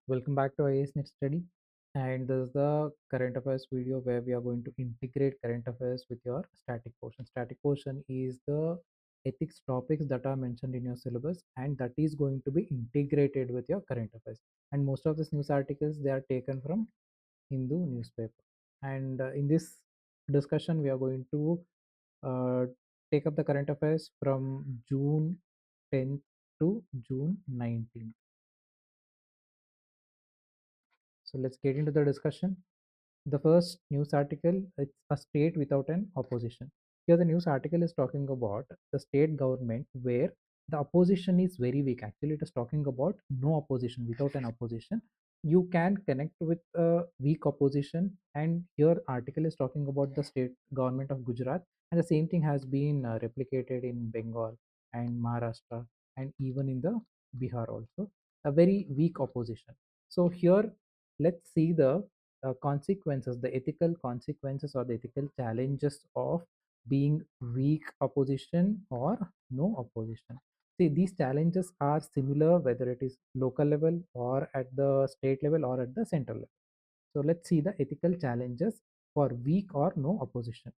Welcome back to IAS Net Study. And this is the current affairs video where we are going to integrate current affairs with your static portion. Static portion is the ethics topics that are mentioned in your syllabus, and that is going to be integrated with your current affairs. And most of these news articles they are taken from Hindu newspaper. And in this discussion, we are going to uh, take up the current affairs from June 10th to June 19th. So let's get into the discussion. The first news article, it's a state without an opposition. Here the news article is talking about the state government where the opposition is very weak. Actually, it is talking about no opposition, without an opposition. You can connect with a weak opposition, and here article is talking about the state government of Gujarat, and the same thing has been replicated in Bengal and Maharashtra and even in the Bihar also. A very weak opposition. So here let's see the consequences, the ethical consequences or the ethical challenges of being weak opposition or no opposition. See, these challenges are similar whether it is local level or at the state level or at the central level. So let's see the ethical challenges for weak or no opposition.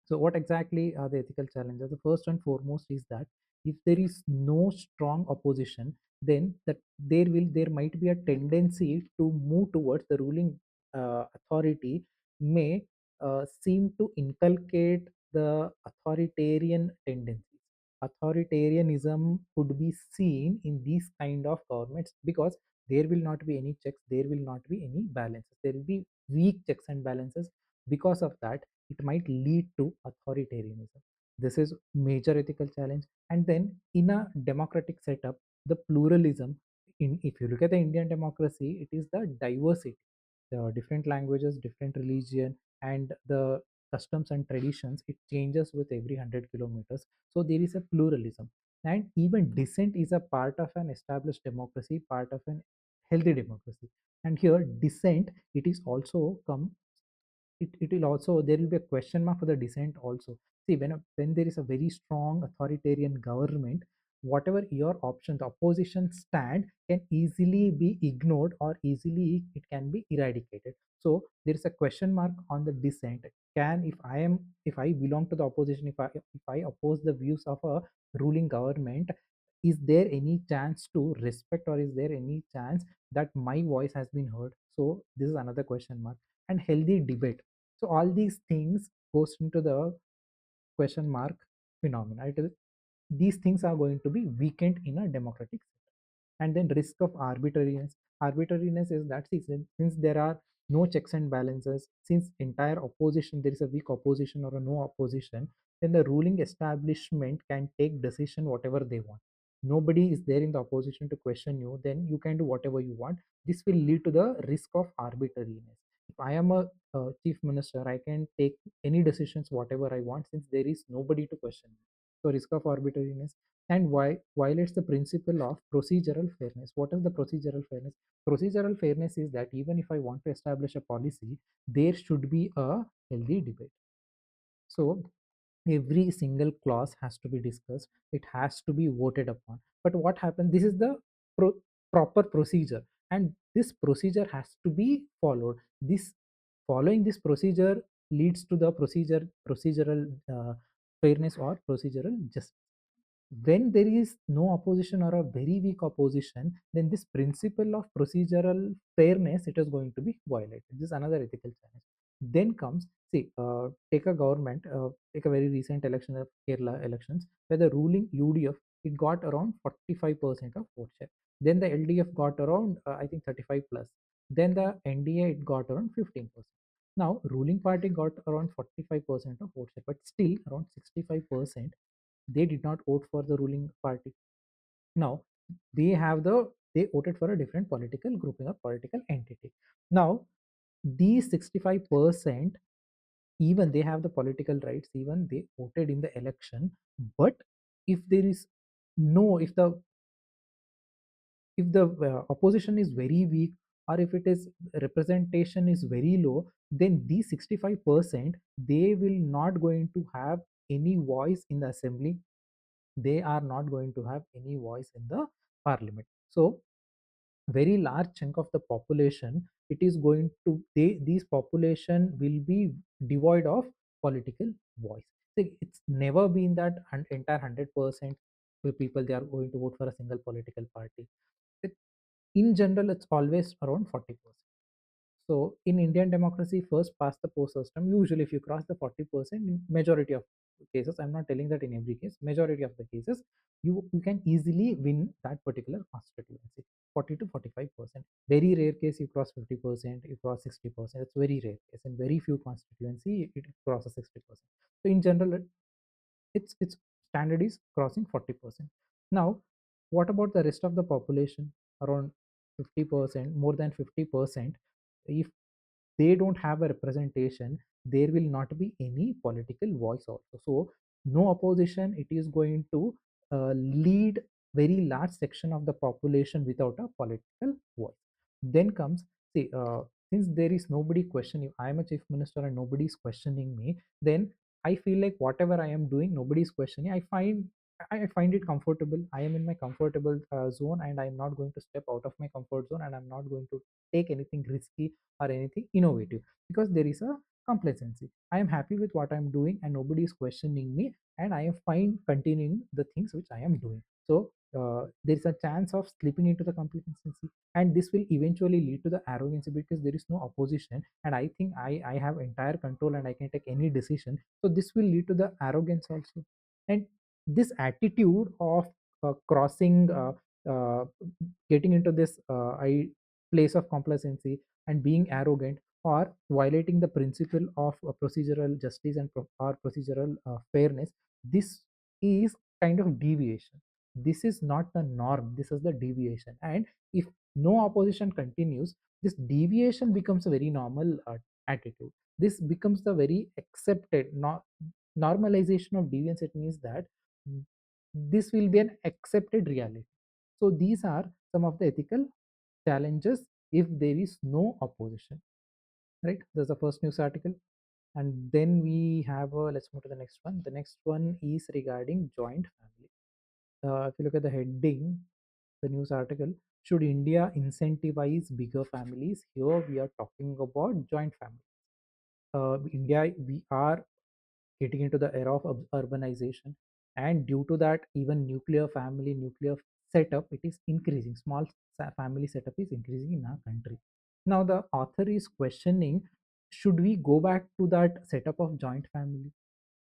So what exactly are the ethical challenges? The first and foremost is that if there is no strong opposition, then that there might be a tendency to move towards the ruling authority may seem to inculcate the authoritarian tendencies. Authoritarianism could be seen in these kind of governments because there will not be any checks, there will not be any balances, there will be weak checks and balances. Because of that, it might lead to authoritarianism. This is major ethical challenge. And then in a democratic setup, the pluralism, in if you look at the Indian democracy, it is the diversity, the different languages, different religion, and the customs and traditions, it changes with every 100 kilometers. So there is a pluralism, and even dissent is a part of an established democracy, part of an healthy democracy. And here dissent, it is also come, it will also, there will be a question mark for the dissent also. See, when there is a very strong authoritarian government, whatever your option, the opposition stand can easily be ignored or easily it can be eradicated. So there is a question mark on the dissent. Can, if I belong to the opposition, if I oppose the views of a ruling government, is there any chance to respect, or is there any chance that my voice has been heard? So this is another question mark. And healthy debate, so all these things goes into the question mark phenomena. These things are going to be weakened in a democratic system. And then risk of arbitrariness. Arbitrariness is that, see, since there are no checks and balances, since entire opposition, there is a weak opposition or a no opposition, then the ruling establishment can take decision whatever they want. Nobody is there in the opposition to question you, then you can do whatever you want. This will lead to the risk of arbitrariness. If I am a chief minister, I can take any decisions whatever I want, since there is nobody to question me. So risk of arbitrariness. And why violates the principle of procedural fairness. What is the procedural fairness? Procedural fairness is that even if I want to establish a policy, there should be a healthy debate. So every single clause has to be discussed, it has to be voted upon. But what happens, this is the proper procedure, and this procedure has to be followed. This Following this procedure leads to the procedural fairness or procedural justice. When there is no opposition or a very weak opposition, then this principle of procedural fairness, it is going to be violated. This is another ethical challenge. Then comes, see, take a government, take a very recent election of Kerala elections, where the ruling UDF, it got around 45% of vote share. Then the LDF got around I think 35 plus. Then the NDA, it got around 15%. Now ruling party got around 45% of vote share, but still around 65% they did not vote for the ruling party. Now they voted for a different political grouping or political entity. Now these 65%, even they have the political rights, even they voted in the election. But if there is no if the opposition is very weak, or if it is representation is very low, then these 65%, they will not going to have any voice in the assembly, they are not going to have any voice in the parliament. So very large chunk of the population, it is going to these population will be devoid of political voice. It's never been that entire 100% people they are going to vote for a single political party. it, in general it's always around 40%. So in Indian democracy, first past the post system, usually if you cross the 40% in majority of cases, I'm not telling that in every case, majority of the cases, you can easily win that particular constituency. 40 to 45%. Very rare case you cross 50%, you cross 60%. It's very rare case. In very few constituency, it crosses 60%. So in general, its standard is crossing 40%. Now, what about the rest of the population? Around 50%, more than 50%. If they don't have a representation, there will not be any political voice also. So no opposition, it is going to lead very large section of the population without a political voice. Then comes, see, since there is nobody questioning, I am a chief minister and nobody is questioning me, then I feel like whatever I am doing, nobody is questioning. I find it comfortable. I am in my comfortable zone, and I am not going to step out of my comfort zone, and I'm not going to take anything risky or anything innovative, because there is a complacency. I am happy with what I'm doing and nobody is questioning me, and I am fine continuing the things which I am doing. So there is a chance of slipping into the complacency, and this will eventually lead to the arrogance, because there is no opposition and I think I have entire control and I can take any decision. So this will lead to the arrogance also. And this attitude of crossing getting into this place of complacency and being arrogant, or violating the principle of procedural justice and or procedural fairness, this is kind of deviation. This is not the norm, this is the deviation. And if no opposition continues, this deviation becomes a very normal attitude. This becomes the very accepted normalization of deviance. It means that this will be an accepted reality. So these are some of the ethical challenges if there is no opposition, right? There's the first news article. And then we have let's move to the next one. The next one is regarding joint family. If you look at the heading, the news article, should India incentivize bigger families? Here we are talking about joint family. India, we are getting into the era of urbanization, and due to that, even nuclear setup, it is increasing. Small family setup is increasing in our country. Now the author is questioning, should we go back to that setup of joint family?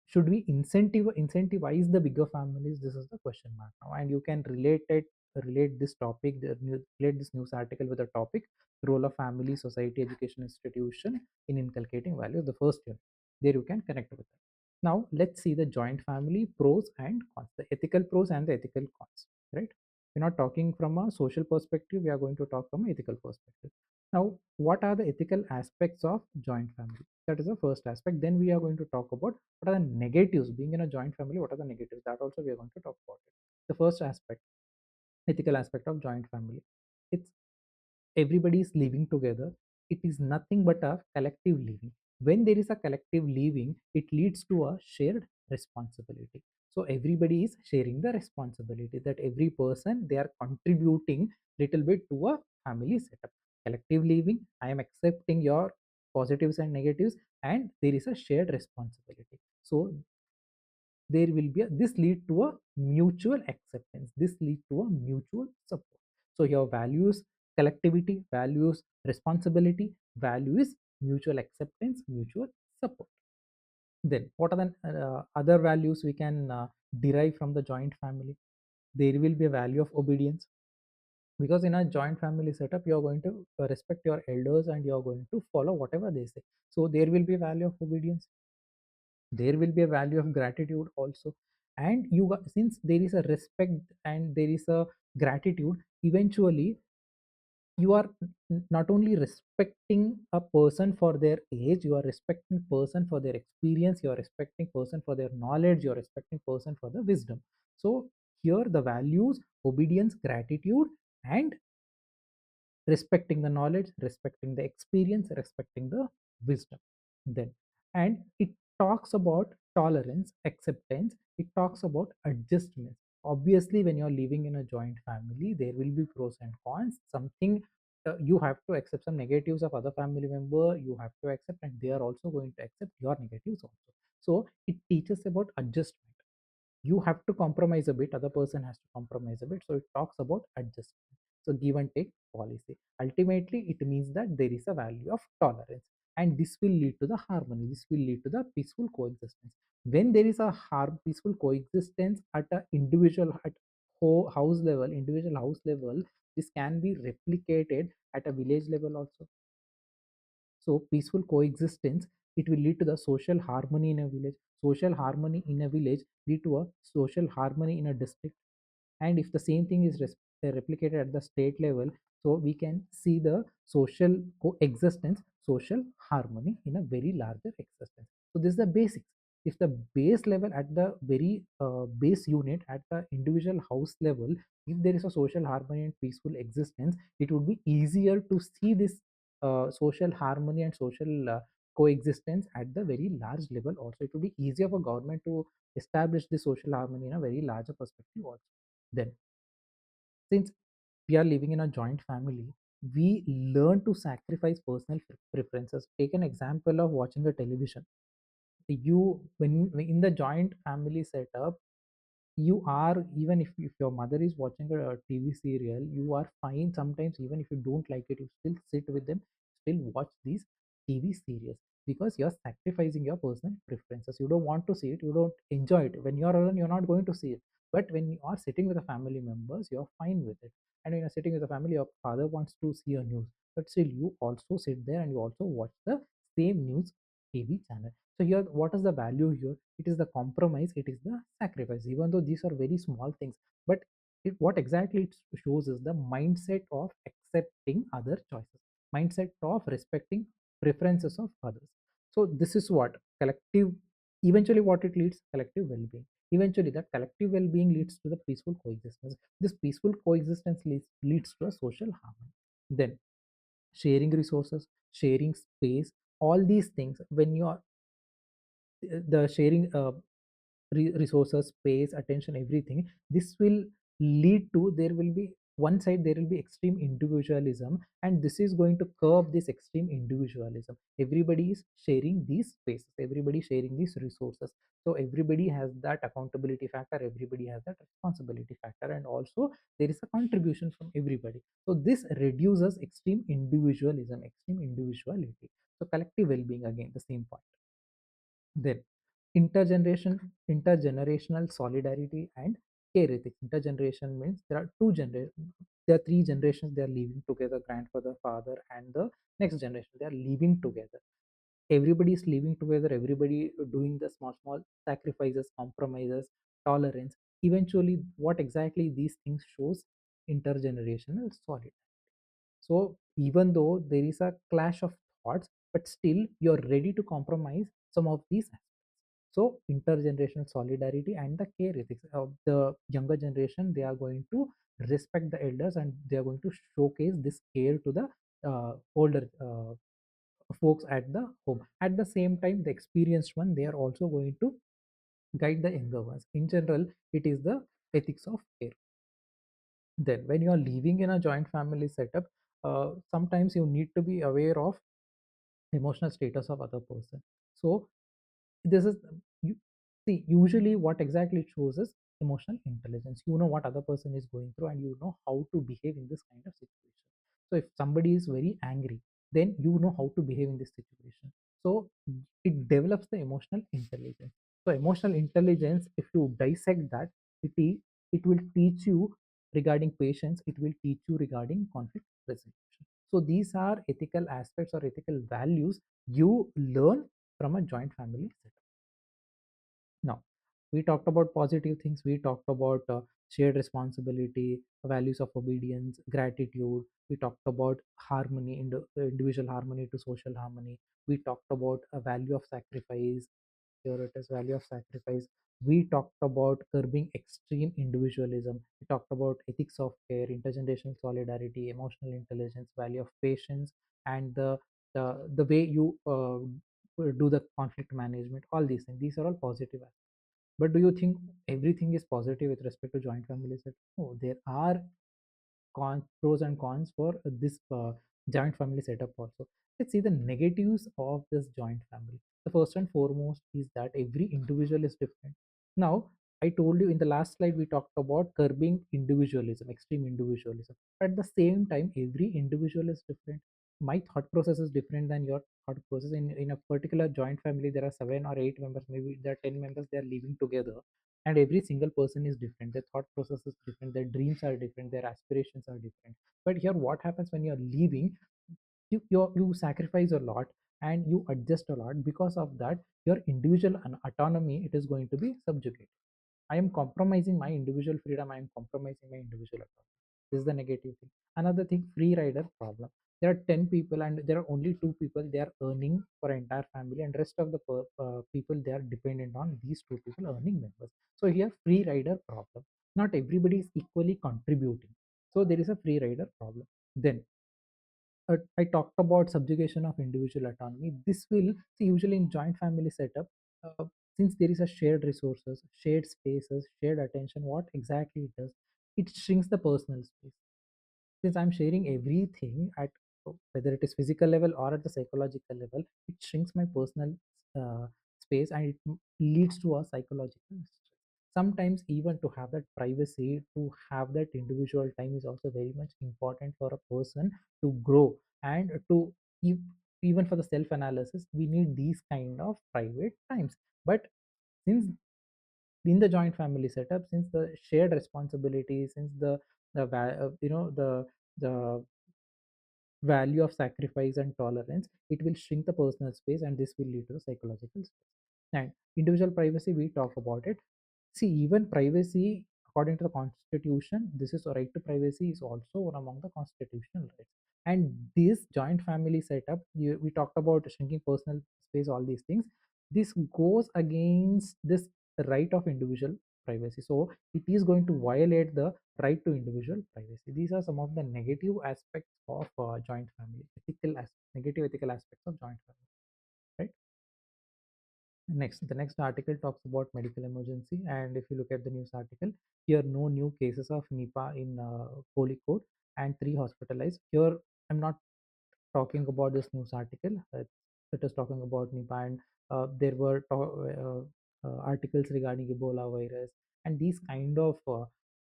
Should we incentivize the bigger families? This is the question mark now, and you can relate this topic, relate this news article with the topic, role of family, society, education institution in inculcating values, the first year. There you can connect with it. Now let's see the joint family pros and cons, the ethical pros and the ethical cons, right? We're not talking from a social perspective, we are going to talk from an ethical perspective. Now, what are the ethical aspects of joint family? That is the first aspect. Then we are going to talk about what are the negatives being in a joint family. What are the negatives? That also we are going to talk about it. The first aspect, ethical aspect of joint family. It's everybody is living together. It is nothing but a collective living. When there is a collective living, it leads to a shared responsibility. So everybody is sharing the responsibility, that every person they are contributing little bit to a family setup. Collective living, I am accepting your positives and negatives, and there is a shared responsibility. So there will be this lead to a mutual acceptance, this lead to a mutual support. So your values collectivity, values responsibility, values mutual acceptance, mutual support. Then what are the other values we can derive from the joint family? There will be a value of obedience, because in a joint family setup you are going to respect your elders and you are going to follow whatever they say. So there will be a value of obedience, there will be a value of gratitude also. And since there is a respect and there is a gratitude, eventually you are not only respecting a person for their age, you are respecting person for their experience, you are respecting person for their knowledge, you are respecting person for the wisdom. So here the values, obedience, gratitude, and respecting the knowledge, respecting the experience, respecting the wisdom. Then, and it talks about tolerance, acceptance, it talks about adjustments. Obviously, when you're living in a joint family, there will be pros and cons. Something you have to accept some negatives of other family member, you have to accept, and they are also going to accept your negatives also. So it teaches about adjustment. You have to compromise a bit, other person has to compromise a bit, so it talks about adjustment. So give and take policy, ultimately it means that there is a value of tolerance, and this will lead to the harmony, this will lead to the peaceful coexistence. When there is a peaceful coexistence at a individual, at house level, individual house level, this can be replicated at a village level also. So peaceful coexistence, it will lead to the social harmony in a village. Social harmony in a village lead to a social harmony in a district. And if the same thing is replicated at the state level, so we can see the social coexistence, social harmony in a very larger existence. So this is the basics. If the base level, at the very base unit, at the individual house level, if there is a social harmony and peaceful existence, it would be easier to see this social harmony and social coexistence at the very large level also. It would be easier for government to establish the social harmony in a very larger perspective also. Then, since we are living in a joint family, we learn to sacrifice personal preferences. Take an example of watching a television. You, when in the joint family setup, you are, even if your mother is watching a TV serial, you are fine sometimes, even if you don't like it, you still sit with them, still watch these TV series, because you're sacrificing your personal preferences. You don't want to see it, you don't enjoy it. When you're alone, you're not going to see it. But when you are sitting with the family members, you're fine with it. And when you're sitting with the family, your father wants to see a news, but still you also sit there and you also watch the same news TV channel. So here, what is the value here? It is the compromise, it is the sacrifice. Even though these are very small things, but what exactly it shows is the mindset of accepting other choices, mindset of respecting preferences of others. So this is what collective, eventually what it leads, collective well-being. Eventually that collective well-being leads to the peaceful coexistence. This peaceful coexistence leads to a social harmony. Then sharing resources, sharing space, all these things, when you are the sharing resources, space, attention, everything, this will lead to, there will be one side, there will be extreme individualism, and this is going to curb this extreme individualism. Everybody is sharing these spaces, everybody sharing these resources, so everybody has that accountability factor, everybody has that responsibility factor, and also there is a contribution from everybody. So this reduces extreme individualism, extreme individuality. So collective well-being, again the same point. Then intergenerational solidarity and care ethics. Intergeneration means there are there are three generations, they are living together, grandfather, father, and the next generation, they are living together. Everybody is living together, everybody doing the small small sacrifices, compromises, tolerance. Eventually, what exactly these things shows? Intergenerational solidarity. So even though there is a clash of thoughts, but still you're ready to compromise some of these aspects. So intergenerational solidarity and the care ethics of the younger generation, they are going to respect the elders and they are going to showcase this care to the older folks at the home. At the same time, the experienced one, they are also going to guide the younger ones. In general, it is the ethics of care. Then when you are living in a joint family setup, sometimes you need to be aware of emotional status of other person. So this is, you see, usually what exactly it shows is emotional intelligence. You know what other person is going through and you know how to behave in this kind of situation. So if somebody is very angry, then you know how to behave in this situation. So it develops the emotional intelligence. So emotional intelligence, if you dissect that, it will teach you regarding patience, it will teach you regarding conflict resolution. So these are ethical aspects or ethical values you learn from a joint family setup. Now, we talked about positive things. We talked about shared responsibility, values of obedience, gratitude. We talked about harmony, individual harmony to social harmony. We talked about a value of sacrifice, here it is, value of sacrifice. We talked about curbing extreme individualism. We talked about ethics of care, intergenerational solidarity, emotional intelligence, value of patience, and the way you do the conflict management. All these things. These are all positive. But do you think everything is positive with respect to joint family setup? No, there are pros and cons for this joint family setup also. Let's see the negatives of this joint family. The first and foremost is that every individual is different. Now, I told you in the last slide we talked about curbing individualism, extreme individualism. At the same time, every individual is different. My thought process is different than your thought process. In a particular joint family, there are 7 or 8 members, maybe there are 10 members, they are living together, and every single person is different. Their thought process is different, their dreams are different, their aspirations are different. But here what happens when you're leaving, you sacrifice a lot and you adjust a lot. Because of that, your individual autonomy, it is going to be subjugated. I am compromising my individual freedom, I am compromising my individual autonomy. This is the negative thing. Another thing, free rider problem. There are 10 people and there are only 2 people, they are earning for entire family, and rest of the people, they are dependent on these 2 people earning members. So here, free rider problem. Not everybody is equally contributing, so there is a free rider problem. Then I talked about subjugation of individual autonomy. This will see usually in joint family setup, uh, since there is a shared resources, shared spaces, shared attention. What exactly it does? It shrinks the personal space. Since I'm sharing everything at whether it is physical level or at the psychological level, it shrinks my personal uh, space, and it leads to a psychological stress. Sometimes even to have that privacy, to have that individual time is also very much important for a person to grow, and to keep, even for the self analysis, we need these kind of private times. But since in the joint family setup, since the shared responsibility, since the value of sacrifice and tolerance, it will shrink the personal space, and this will lead to the psychological space. And individual privacy, we talk about it. See, even privacy, according to the constitution, this is a right to privacy is also one among the constitutional rights. And this joint family setup, we talked about shrinking personal space, all these things. This goes against this right of individual privacy. So it is going to violate the right to individual privacy. These are some of the negative aspects of joint family, negative ethical aspects of joint family, right? Next, the next article talks about medical emergency, and if you look at the news article, here no new cases of Nipah in Kozhikode, and 3 hospitalized. Here, I'm not talking about this news article. It is talking about Nipah, and there were articles regarding Ebola virus and these kind of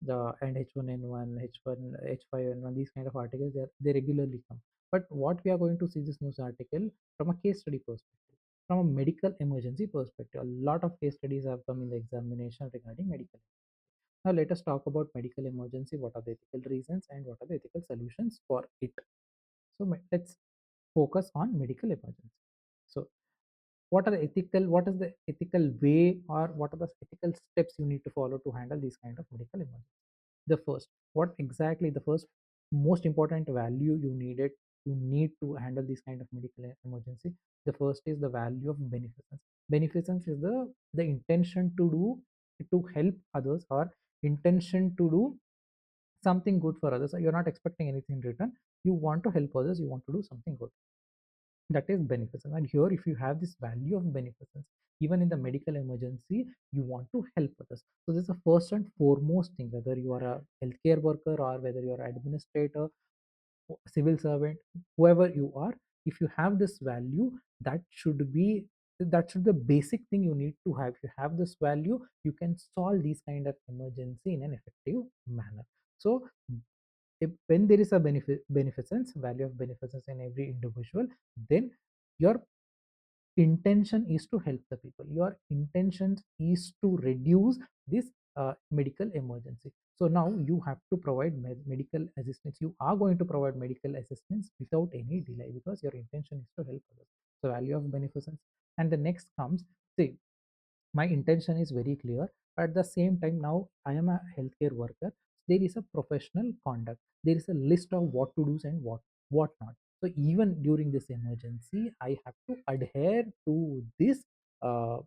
the and H1N1, H1, H5N1. These kind of articles, they regularly come. But what we are going to see this news article from a case study perspective, from a medical emergency perspective. A lot of case studies have come in the examination regarding medical. Now let us talk about medical emergency. What are the ethical reasons and what are the ethical solutions for it? So let's focus on medical emergency. So what is the ethical way, or what are the ethical steps you need to follow to handle these kind of medical emergency? The first, what exactly the first most important value you need to handle this kind of medical emergency? The first is the value of beneficence. Beneficence is the intention to do, to help others, or intention to do something good for others. You're not expecting anything in return, you want to help others, you want to do something good. That is beneficence. And here, if you have this value of beneficence, even in the medical emergency, you want to help others. So this is the first and foremost thing, whether you are a healthcare worker or whether you are an administrator, civil servant, whoever you are, if you have this value, that should be the basic thing you need to have. If you have this value, you can solve these kind of emergency in an effective manner. So when there is a beneficence, value of beneficence in every individual, then your intention is to help the people, your intention is to reduce this medical emergency. So now you have to provide medical assistance, you are going to provide medical assistance without any delay, because your intention is to help others. So value of beneficence. And the next comes, see, my intention is very clear, but at the same time, now I am a healthcare worker. There is a professional conduct, there is a list of what to do and what not. So even during this emergency, I have to adhere to this uh,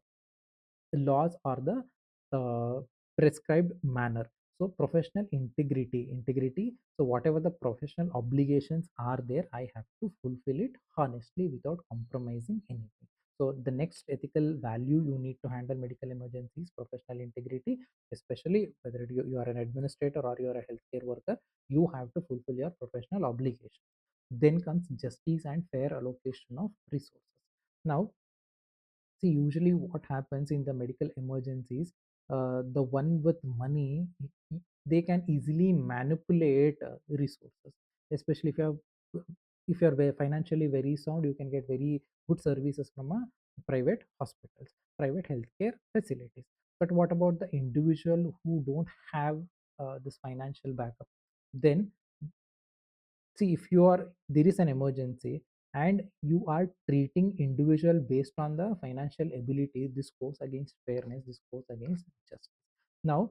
laws or the prescribed manner. So professional integrity, so whatever the professional obligations are there, I have to fulfill it honestly without compromising anything. So the next ethical value you need to handle medical emergencies, professional integrity, especially whether you are an administrator or you are a healthcare worker, you have to fulfill your professional obligation. Then comes justice and fair allocation of resources. Now, see, usually what happens in the medical emergencies, the one with money, they can easily manipulate resources, especially if you're financially very sound, you can get very good services from a private hospitals, private healthcare facilities. But what about the individual who don't have this financial backup? Then, see, if you are there is an emergency and you are treating individual based on the financial ability, this goes against fairness, this goes against justice. Now,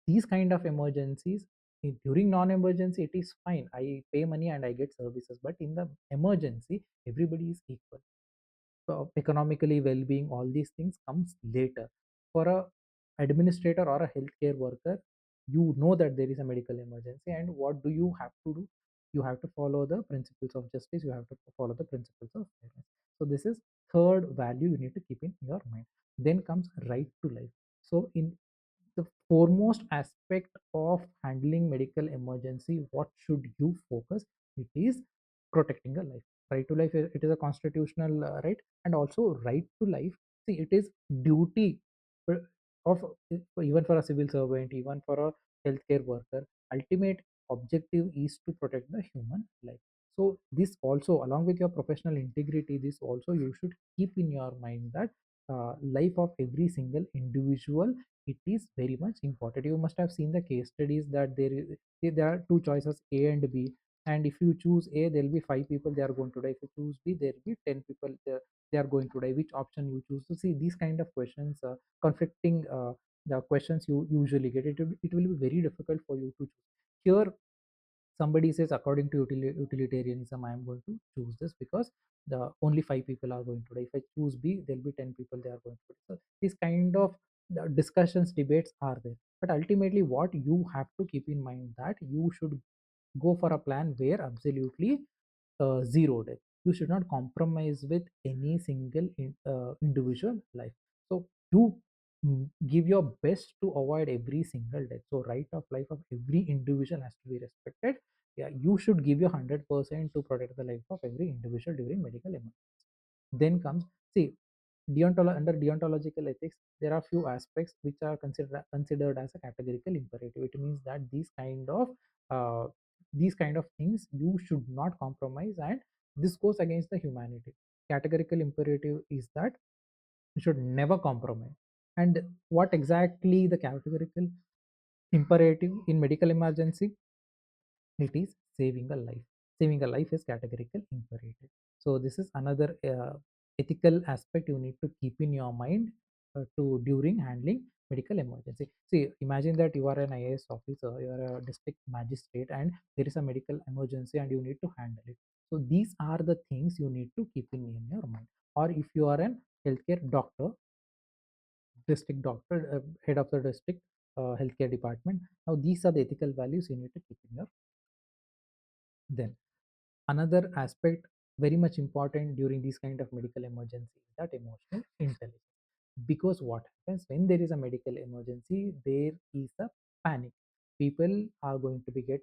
these kind of emergencies, during non-emergency it is fine, I pay money and I get services, but in the emergency everybody is equal. Economically well-being, all these things comes later. For a administrator or a healthcare worker, you know that there is a medical emergency, and what do you have to do? You have to follow the principles of justice, you have to follow the principles of fairness. So this is third value you need to keep in your mind. Then comes right to life. So in the foremost aspect of handling medical emergency, what should you focus? It is protecting a life. Right to life, it is a constitutional right, and also right to life. See, it is duty uh, of even for a civil servant, even for a healthcare worker. Ultimate objective is to protect the human life. So this also, along with your professional integrity, this also you should keep in your mind that life of every single individual, it is very much important. You must have seen the case studies that there are two choices, A and B, and if you choose A, there will be five people they are going to die. If you choose B, there will be 10 people they are going to die. Which option you choose? To see these kind of questions, conflicting the questions you usually get, it will be very difficult for you to choose. Here somebody says, according to utilitarianism, I am going to choose this because the only five people are going to die. If I choose B, there'll be 10 people they are going to die. So these kind of discussions, debates are there, but ultimately what you have to keep in mind that you should go for a plan where absolutely zero death. You should not compromise with any single individual life. So you give your best to avoid every single death. So right of life of every individual has to be respected. Yeah, you should give your 100% to protect the life of every individual during medical emergency. Then comes, see, under deontological ethics, there are few aspects which are considered as a categorical imperative. It means that uh, these kind of things you should not compromise, and this goes against the humanity. Categorical imperative is that you should never compromise. And what exactly the categorical imperative in medical emergency? It is saving a life. Saving a life is categorical imperative. So this is another ethical aspect you need to keep in your mind to during handling medical emergency. See, imagine that you are an IAS officer, you are a district magistrate, and there is a medical emergency and you need to handle it. So these are the things you need to keep in your mind. Or if you are an healthcare doctor, district doctor, head of the district healthcare department, now these are the ethical values you need to keep in your. Then another aspect very much important during these kind of medical emergency is that emotional intelligence. Because what happens when there is a medical emergency, there is a panic. People are going to be get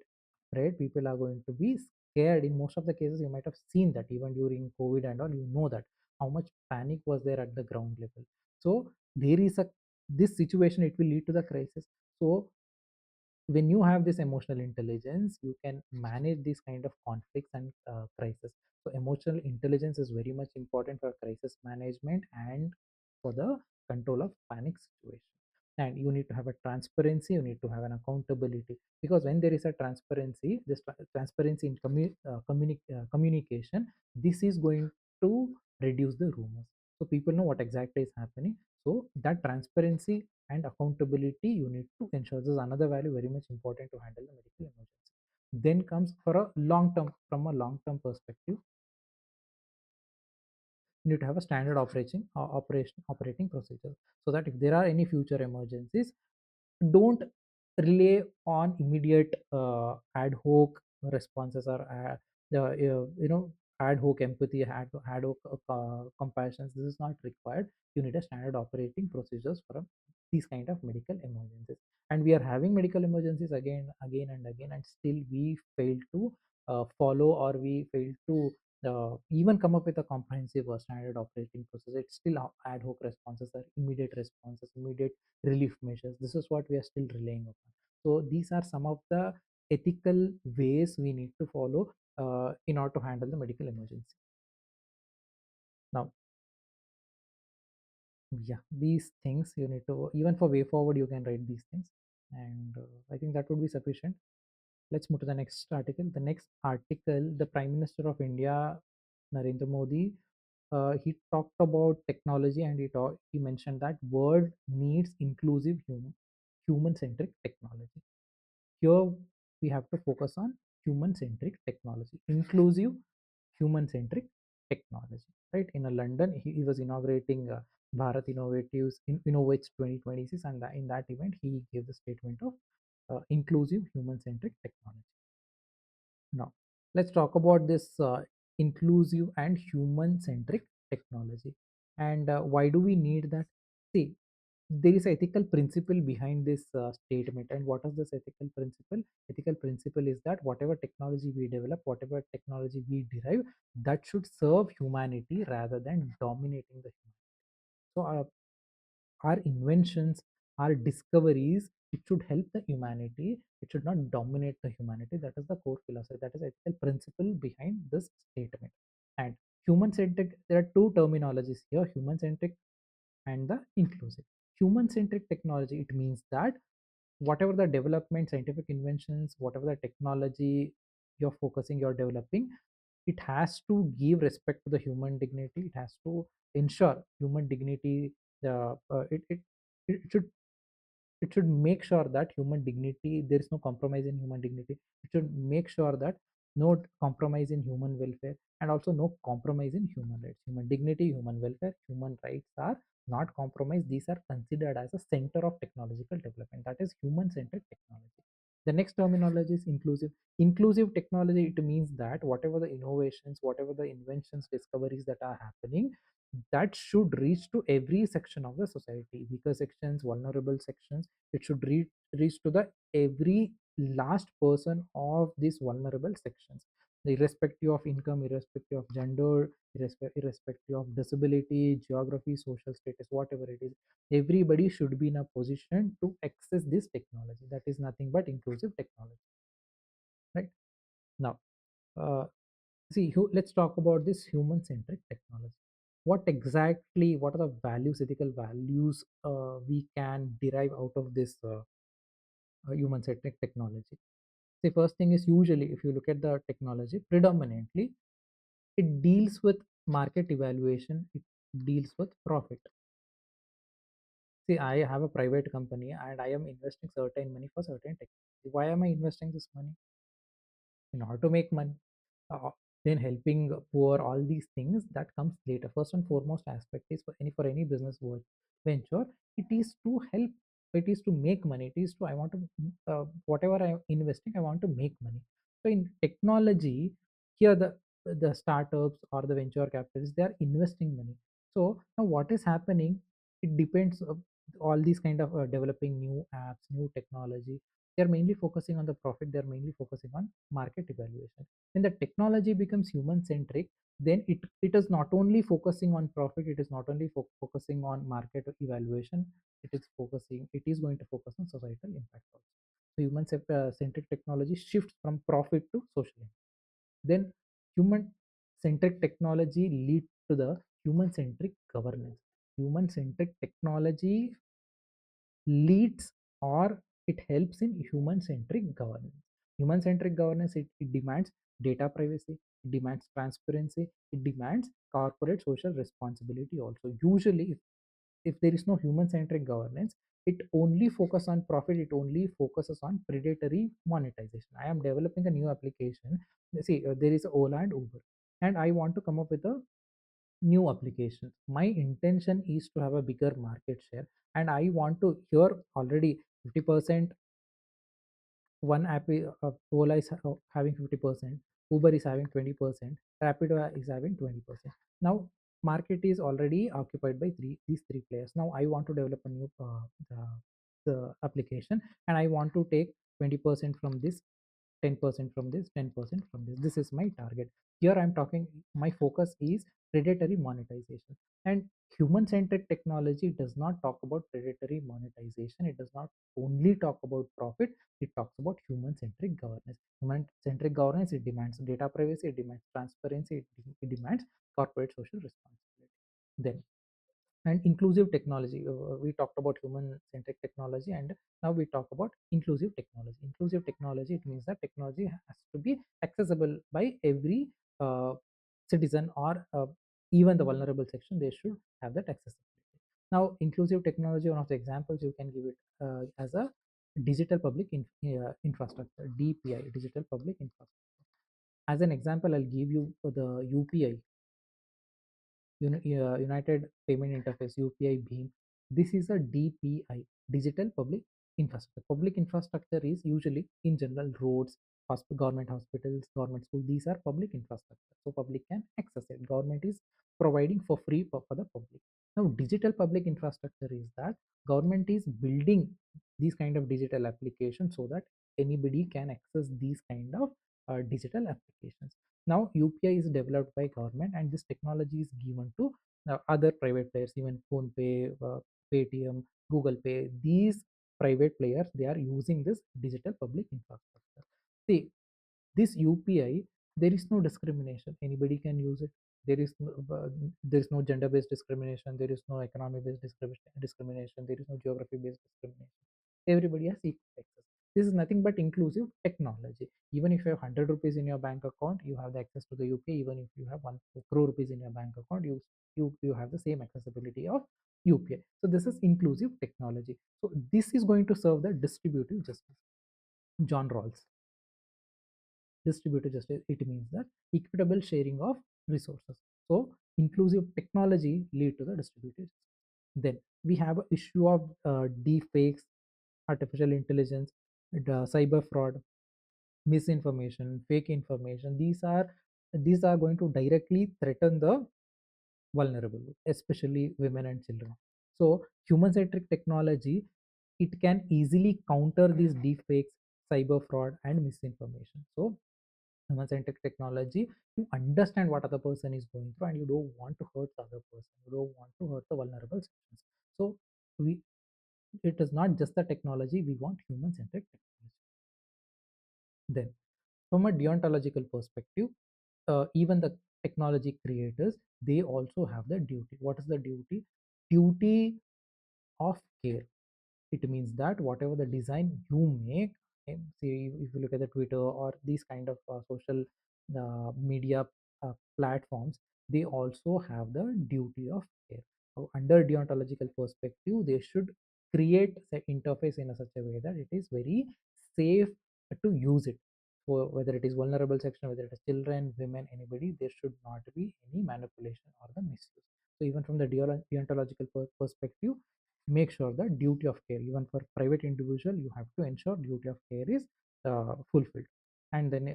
afraid, people are going to be scared. In most of the cases you might have seen that even during COVID and all, you know that how much panic was there at the ground level. So there is a this situation, it will lead to the crisis. So when you have this emotional intelligence, you can manage these kind of conflicts and crisis. So emotional intelligence is very much important for crisis management and for the control of panic situation. And you need to have a transparency, you need to have an accountability, because when there is a transparency, this transparency in communication, this is going to reduce the rumors. So people know what exactly is happening. So that transparency and accountability you need to ensure. This is another value very much important to handle the medical emergency. Then comes for a long term, from a long term perspective, you need to have a standard operating procedure, so that if there are any future emergencies, don't rely on immediate ad hoc responses or ad hoc empathy, ad hoc compassion. This is not required. You need a standard operating procedures for these kind of medical emergencies. And we are having medical emergencies again and again, and still we fail to follow, or we fail to even come up with a comprehensive standard operating process. It's still ad hoc responses or immediate responses, immediate relief measures. This is what we are still relying upon. So these are some of the ethical ways we need to follow in order to handle the medical emergency. Now, yeah, these things you need to, even for way forward, you can write these things. And I think that would be sufficient. Let's move to the next article. The next article, the Prime Minister of India, Narendra Modi, he talked about technology, and he mentioned that world needs inclusive human-centric technology. Here we have to focus on human-centric technology, inclusive human-centric technology. Right, in London, he was inaugurating Bharat Innovates 2026, and in that event, he gave the statement of inclusive human-centric technology. Now, let's talk about this inclusive and human-centric technology, and why do we need that? See, there is ethical principle behind this statement. And what is this ethical principle? Ethical principle is that whatever technology we develop, whatever technology we derive, that should serve humanity rather than dominating the humanity. So our inventions, our discoveries, it should help the humanity, it should not dominate the humanity. That is the core philosophy, that is ethical principle behind this statement. And human centric, there are two terminologies here: human centric and the inclusive. Human centric technology, it means that whatever the development, scientific inventions, whatever the technology you're focusing, you're developing, it has to give respect to the human dignity. It has to ensure human dignity. The uh, uh, it, it it should, it should make sure that human dignity, there is no compromise in human dignity. It should make sure that no compromise in human welfare, and also no compromise in human rights. Human dignity, human welfare, human rights are not compromised. These are considered as a center of technological development. That is human centered technology. The next terminology is inclusive. Inclusive technology, it means that whatever the innovations, whatever the inventions, discoveries that are happening, that should reach to every section of the society, weaker sections, vulnerable sections. It should reach to the every last person of these vulnerable sections, irrespective of income, irrespective of gender, irrespective of disability, geography, social status, whatever it is. Everybody should be in a position to access this technology. That is nothing but inclusive technology. Right, now, uh, see, let's talk about this human centric technology. What are the values, ethical values, we can derive out of this human centric technology? The first thing is, usually if you look at the technology, predominantly it deals with market evaluation, it deals with profit. See, I have a private company and I am investing certain money for certain technology. Why am I investing this money? In order to make money. uh, then helping poor, all these things, that comes later. First and foremost aspect is, for any business venture, it is to help, it is to make money, it is to, I want to, whatever I'm investing, I want to make money. So in technology, here the startups or the venture capitalists, they are investing money. So now what is happening, it depends all these kind of developing new apps, new technology, they're mainly focusing on the profit, they're mainly focusing on market evaluation. When the technology becomes human centric, then it is not only focusing on profit, it is not only focusing on market evaluation, it is going to focus on societal impact also. So human centric technology shifts from profit to social impact. Then human centric technology leads to the human centric governance. Human centric technology leads, or it helps in human centric governance. Human centric governance, it demands data privacy, it demands transparency, it demands corporate social responsibility also. Usually if there is no human centric governance, it only focus on profit, it only focuses on predatory monetization. I am developing a new application. See, there is Ola and Uber, and I want to come up with a new applications. My intention is to have a bigger market share, and I want to, here already 50%, one app Ola is having 50%. Uber is having 20%, Rapido is having 20%. Now market is already occupied by these three players. Now I want to develop a new the application, and I want to take 20% from this, 10% from this, 10% from this. This is my target. Here I'm talking, my focus is predatory monetization. And human centered technology does not talk about predatory monetization. It does not only talk about profit, it talks about human centric governance. Human centric governance, it demands data privacy, it demands transparency, it demands corporate social responsibility. Then, and inclusive technology, we talked about human centric technology, and now we talk about inclusive technology. Inclusive technology, it means that technology has to be accessible by every citizen, or even the vulnerable section, they should have that accessibility. Now inclusive technology, one of the examples you can give it as a digital public infrastructure, DPI, digital public infrastructure. As an example, I'll give you the UPI, United Payment Interface, UPI Beam. This is a DPI, Digital Public Infrastructure. Public infrastructure is usually in general roads, government hospitals, government schools. These are public infrastructure, so public can access it. Government is providing for free for the public. Now, digital public infrastructure is that government is building these kind of digital applications so that anybody can access these kind of digital applications. Now UPI is developed by government, and this technology is given to other private players, even phone pay, Paytm, Google Pay. These private players, they are using this digital public infrastructure. See, this UPI, there is no discrimination. Anybody can use it. There is there is no gender based discrimination, there is no economy based discrimination, there is no geography based discrimination. Everybody has equal access. This is nothing but inclusive technology. Even if you have 100 rupees in your bank account, you have the access to the UPI. Even if you have 1 crore rupees in your bank account, you have the same accessibility of UPI. So this is inclusive technology. So this is going to serve the distributive justice. John Rawls. Distributed justice, it means that equitable sharing of resources. So inclusive technology lead to the distributed justice. Then we have an issue of deep fakes, artificial intelligence, the cyber fraud, misinformation, fake information. These are going to directly threaten the vulnerable, especially women and children. So human centric technology, it can easily counter these deep fakes, cyber fraud, and misinformation. So human centric technology, you understand what other person is going through, and you don't want to hurt the other person, you don't want to hurt the vulnerable sections. So we, it is not just the technology, we want human centric technology. Then from a deontological perspective, even the technology creators, they also have the duty. What is the duty? Duty of care. It means that whatever the design you make, say if you look at the Twitter or these kind of social media platforms, they also have the duty of care. So under deontological perspective, they should create the interface in a such a way that it is very safe to use it. For whether it is vulnerable section, whether it is children, women, anybody, there should not be any manipulation or the misuse. So even from the deontological perspective, make sure the duty of care, even for private individual, you have to ensure duty of care is fulfilled. And then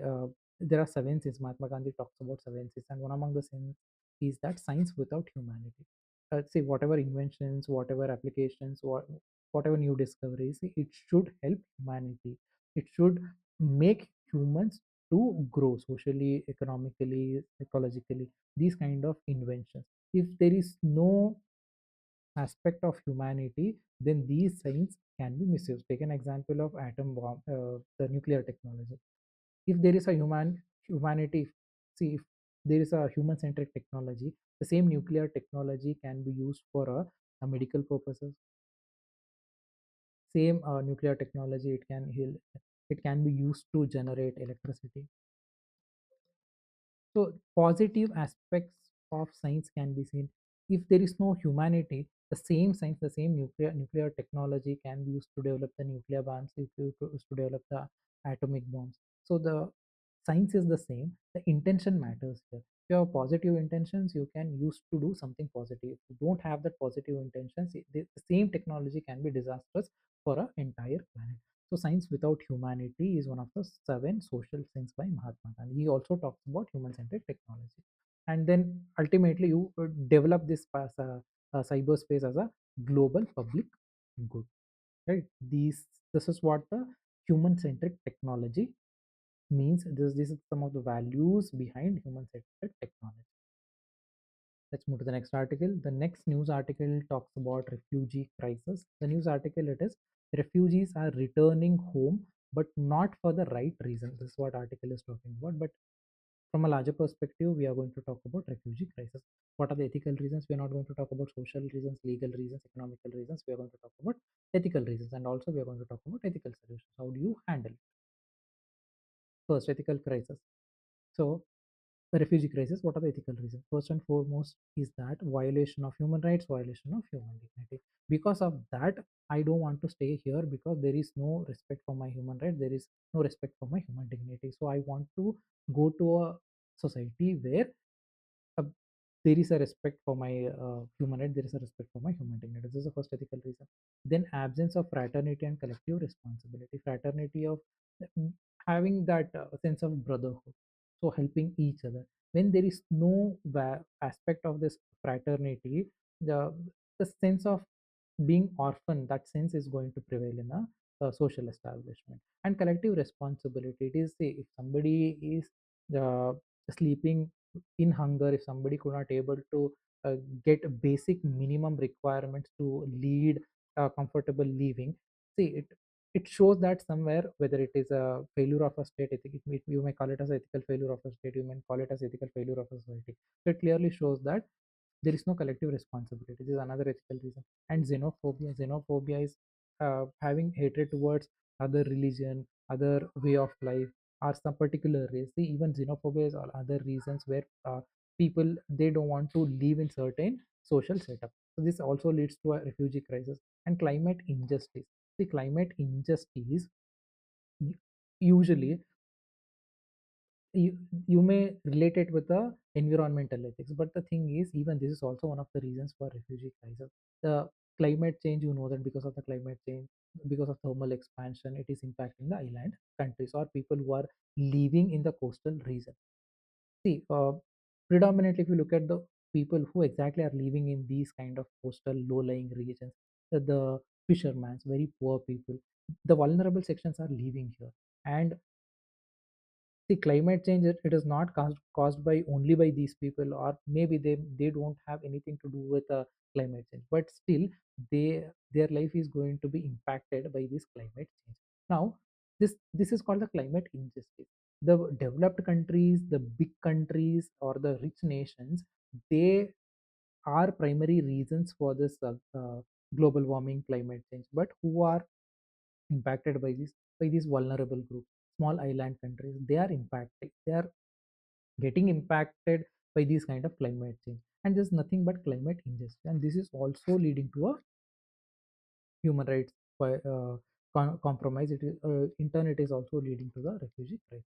there are seven sins. Mahatma Gandhi talks about seven sins, and one among the sins is that science without humanity. Say whatever inventions, whatever applications, whatever new discoveries, it should help humanity. It should make humans to grow socially, economically, ecologically. These kind of inventions, if there is no aspect of humanity, then these signs can be misused. Take an example of atom bomb, the nuclear technology. If there is a humanity, see, if there is a human-centric technology, the same nuclear technology can be used for a medical purposes. Same nuclear technology, it can heal. It can be used to generate electricity. So positive aspects of science can be seen. If there is no humanity, the same science, the same nuclear technology can be used to develop the nuclear bombs, if you used to develop the atomic bombs. So the science is the same. The intention matters here. If you have positive intentions, you can use to do something positive. If you don't have that positive intentions, the same technology can be disastrous for an entire planet. So science without humanity is one of the seven social sins by Mahatma Gandhi. He also talks about human-centered technology. And then ultimately you develop this cyberspace as a global public good, right? This is what the human-centric technology means. This is some of the values behind human-centered technology. Let's move to the next article. The next news article talks about refugee crisis. The news article it is refugees are returning home, but not for the right reason. This is what article is talking about. But from a larger perspective, we are going to talk about refugee crisis. What are the ethical reasons? We are not going to talk about social reasons, legal reasons, economical reasons. We are going to talk about ethical reasons, and also we are going to talk about ethical solutions. How do you handle it? First, ethical crisis. So the refugee crisis, what are the ethical reasons? First and foremost is that violation of human rights, violation of human dignity. Because of that, I don't want to stay here because there is no respect for my human rights, there is no respect for my human dignity. So I want to go to a society where uh, there is a respect for my human right, there is a respect for my human dignity. This is the first ethical reason. Then absence of fraternity and collective responsibility. Fraternity of mm, having that sense of brotherhood, so helping each other. When there is no aspect of this fraternity, the sense of being orphan, that sense is going to prevail in a social establishment. And collective responsibility, it is, say, if somebody is uh, sleeping in hunger, if somebody could not able to get basic minimum requirements to lead a comfortable living, see it shows that somewhere, whether it is a failure of a state, you may call it as ethical failure of a state, you may call it as ethical failure of a society. So it clearly shows that there is no collective responsibility. This is another ethical reason. And xenophobia is having hatred towards other religion, other way of life, or some particular race. See, even xenophobia is all other reasons where people, they don't want to live in certain social setup. So this also leads to a refugee crisis. And climate injustice. See, climate injustice u- usually, you, you may relate it with the environmental ethics, but the thing is, even this is also one of the reasons for refugee crisis. The climate change, you know that because of the climate change, because of thermal expansion, it is impacting the island countries or people who are living in the coastal region. See, predominantly if you look at the people who exactly are living in these kind of coastal low-lying regions, the fishermen, very poor people, the vulnerable sections are living here. And see, climate change, it is not caused by only by these people, or maybe they don't have anything to do with climate change, but still their life is going to be impacted by this climate change. Now, this is called the climate injustice. The developed countries, the big countries, or the rich nations, they are primary reasons for this global warming, climate change. But who are impacted by these vulnerable groups, small island countries? They are impacted, they are getting impacted by these kind of climate change. And there's nothing but climate injustice, and this is also leading to a human rights by compromise. It is in turn, it is also leading to the refugee crisis.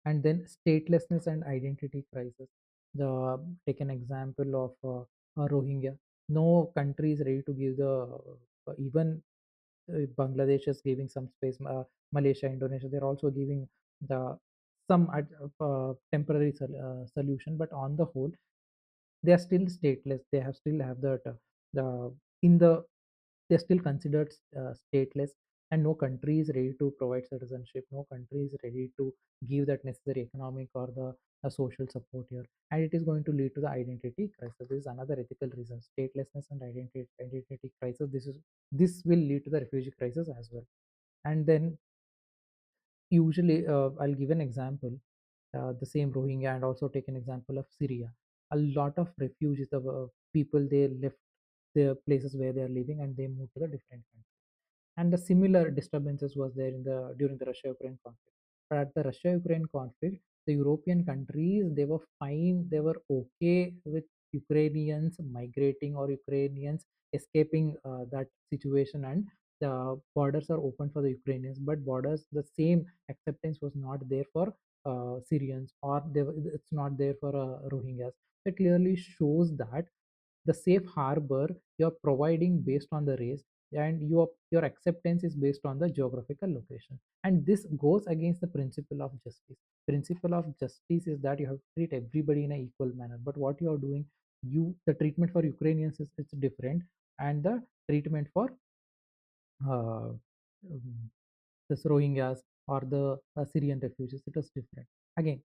And then statelessness and identity crisis. The Take an example of Rohingya. No country is ready to give the even Bangladesh is giving some space, Malaysia, Indonesia, they're also giving the some temporary solution, but on the whole, they are still stateless. They have still have that the in the they're still considered stateless, and no country is ready to provide citizenship. No country is ready to give that necessary economic or the social support here, and it is going to lead to the identity crisis. This is another ethical reason: statelessness and identity crisis. This will lead to the refugee crisis as well. And then usually, I'll give an example, the same Rohingya, and also take an example of Syria. A lot of refugees, the people, they left the places where they are living and they moved to the different countries. And the similar disturbances was there in the during the Russia-Ukraine conflict. But at the Russia-Ukraine conflict, the European countries, they were fine, they were okay with Ukrainians migrating or Ukrainians escaping that situation, and the borders are open for the Ukrainians. But borders, the same acceptance was not there for Syrians, or it's not there for Rohingyas. It clearly shows that the safe harbor you're providing based on the race, and your acceptance is based on the geographical location. And this goes against the principle of justice. Principle of justice is that you have to treat everybody in an equal manner, but what you are doing, the treatment for Ukrainians is it's different, and the treatment for uh, um, the Rohingyas or the Syrian refugees, it was different. Again,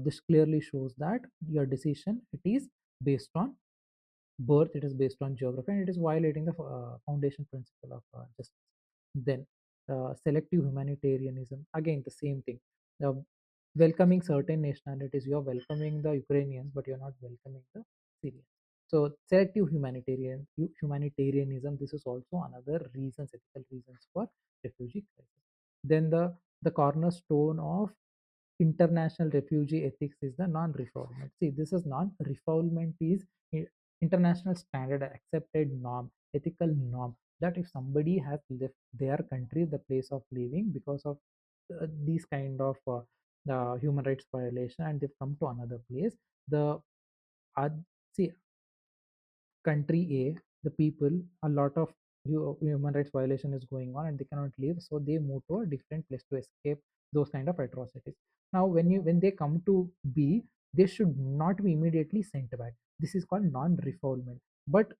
this clearly shows that your decision, it is based on birth, it is based on geography, and it is violating the foundation principle of justice. Then selective humanitarianism, again the same thing. uh, Welcoming certain nationalities, you are welcoming the Ukrainians, but you're not welcoming the Syrians. So selective humanitarianism, this is also another reasons, ethical reasons for refugee crisis. Then the cornerstone of international refugee ethics is the non-refoulement. See, this is non-refoulement is international standard, accepted norm, ethical norm, that if somebody has left their country, the place of living, because of these kind of human rights violation, and they've come to another place, the uh, see, country A, the people, a lot of human rights violation is going on and they cannot leave, so they move to a different place to escape those kind of atrocities. Now, when they come to B, they should not be immediately sent back. This is called non-refoulement. But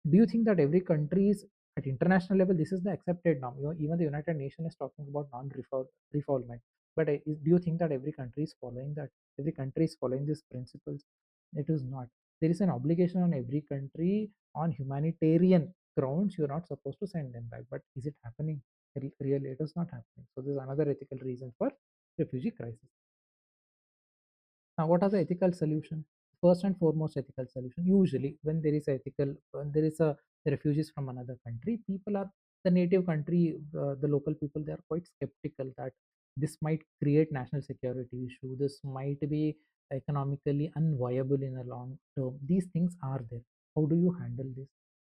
do you think that every country is at international level, this is the accepted norm? Even the United Nations is talking about non-refoulement. But do you think that every country is following that? Every country is following these principles? It is not. There is an obligation on every country on humanitarian grounds. You're not supposed to send them back. But is it happening? Really, it is not happening. So there's another ethical reason for refugee crisis. Now, what are the ethical solution? First and foremost, ethical solution. Usually, when there is a refugees from another country, people are the native country, the local people. They are quite skeptical that this might create national security issue. This might be economically unviable in a long term. These things are there. How do you handle this?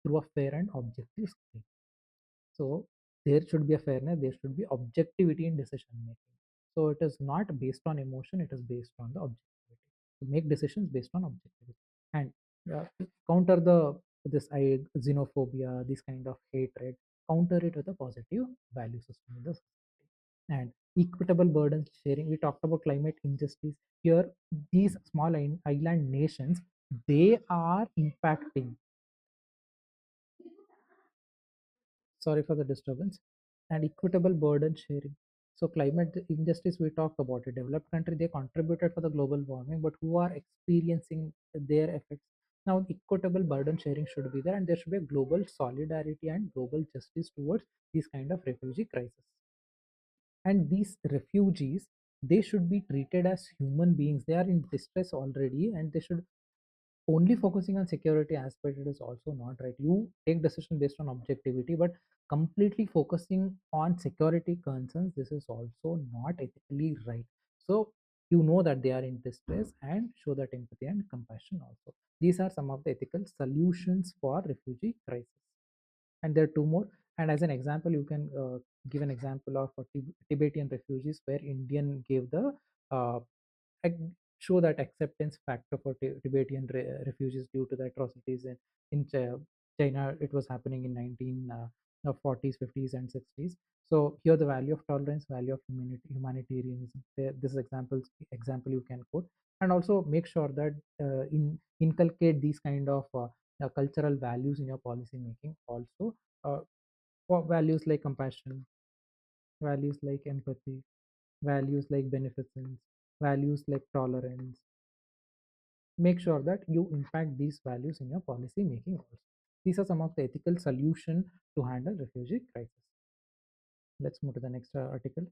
Through a fair and objective screen. So there should be a fairness, there should be objectivity in decision making. So it is not based on emotion, it is based on the objectivity. To make decisions based on objectivity. And counter this xenophobia, this kind of hatred, counter it with a positive value system in the society. And equitable burden sharing. We talked about climate injustice. Here, these small island nations, they are impacting. Sorry for the disturbance. And equitable burden sharing. So climate injustice, we talked about it. Developed country, they contributed for the global warming, but who are experiencing their effects? Now equitable burden sharing should be there, and there should be a global solidarity and global justice towards these kind of refugee crisis. And these refugees, they should be treated as human beings. They are in distress already, and they should only focusing on security aspect, it is also not right. You take decision based on objectivity, but completely focusing on security concerns, this is also not ethically right. So you know that they are in distress, and show that empathy and compassion also. These are some of the ethical solutions for refugee crisis. And there are two more. And as an example, you can give an example of Tibetan refugees, where Indian gave the uh, show that acceptance factor for Tibetan refugees due to the atrocities in China. It was happening in 1940s, 50s, and 60s. So here the value of tolerance, value of humanitarianism. This is example you can quote, and also make sure that inculcate these kind of cultural values in your policy making. Also, for values like compassion, values like empathy, values like beneficence, values like tolerance. Make sure that you impact these values in your policy making also. These are some of the ethical solution to handle refugee crisis. Let's move to the next article.